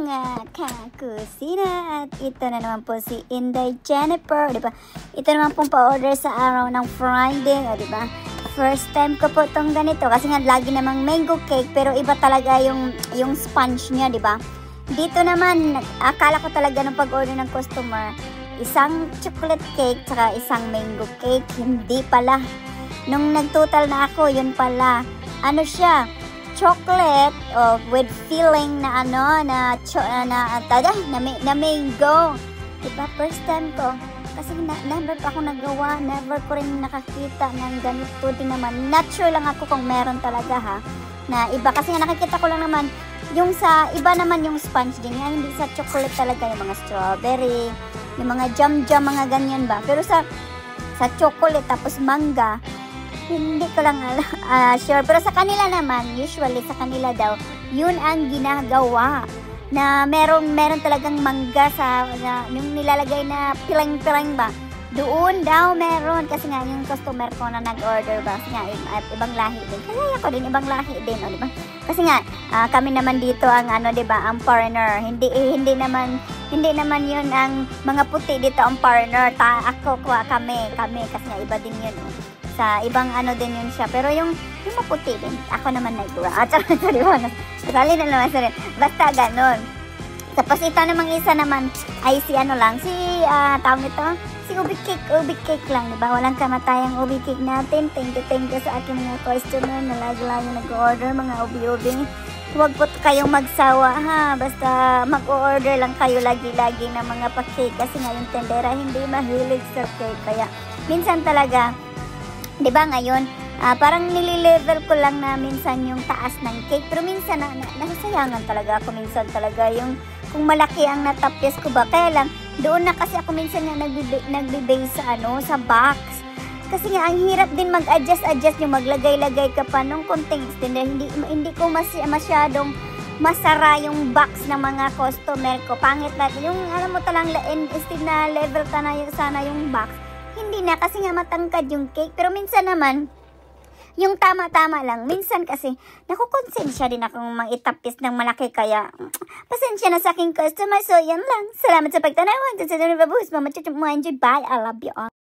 mga kakusina, at ito na naman po si Inday Jennifer, di ba? Ito naman pong pa-order sa araw ng Friday, di ba? First time ko po itong ganito kasi nga lagi namang mango cake, pero iba talaga yung sponge niya, di ba? Dito naman, akala ko talaga nung pag-order ng customer, isang chocolate cake tsaka isang mango cake. Hindi pala. Nung nagtotal na ako, yun pala. Ano siya? Chocolate with filling na na mango. Diba? First time ko. Kasi never pa ako nagawa. Never ko rin nakakita ng ganito din naman. Not sure lang ako kung meron talaga ha. Na iba. Kasi nga nakikita ko lang naman yung sa iba naman yung sponge din. Yan, hindi sa chocolate talaga. Yung mga strawberry, yung mga jam-jam, mga ganyan ba. Pero sa chocolate tapos manga, hindi ko lang sure. Pero sa kanila naman, usually sa kanila daw, yun ang ginagawa. Na meron talagang mangga sa yung nilalagay na pilang-pilang ba. Doon daw meron. Kasi nga yung customer ko na nag-order ba. Kasi nga ibang lahi din. Kaya ako din ibang lahi din. O, diba? Kasi nga kami naman dito ang diba, ang foreigner. Hindi naman yun ang mga puti dito ang foreigner. Kami. Kasi nga iba din yun. Sa ibang din yun siya. Pero yung maputi din. Ako naman nagura. Sorry na naman. Basta ganon. Tapos ito namang isa naman ay si tawag ito? Si ubi cake lang. Diba? Walang kamatayang ubi cake natin. Thank you sa aking mga customer na lagi-lagi nag-order mga ubi-ubi. Huwag po kayong magsawa ha. Basta mag-order lang kayo lagi-lagi ng mga pa-cake. Kasi nga yung tendera hindi mahilig sa cake. Kaya minsan talaga, di ba ngayon, parang nililevel ko lang na minsan yung taas ng cake. Pero minsan, nasasayangan talaga ako. Minsan talaga yung, kung malaki ang natapyas ko ba. Kaya lang, doon na kasi ako minsan nga nagbe-base sa box. Kasi nga, ang hirap din mag-adjust yung maglagay-lagay ka pa nung konting extender. Hindi ko masyadong masara yung box ng mga customer ko. Pangit natin. Yung, alam mo talang, instead na level ka na sana yung box. Hindi na kasi nga matangkad yung cake. Pero minsan naman, yung tama-tama lang. Minsan kasi, nakukonsensya din akong maitapis ng malaki. Kaya, pasensya na sa aking customer. So, yan lang. Salamat sa pagtanawan. Sa sunod na babuhos. Mama, enjoy. Bye. I love you all.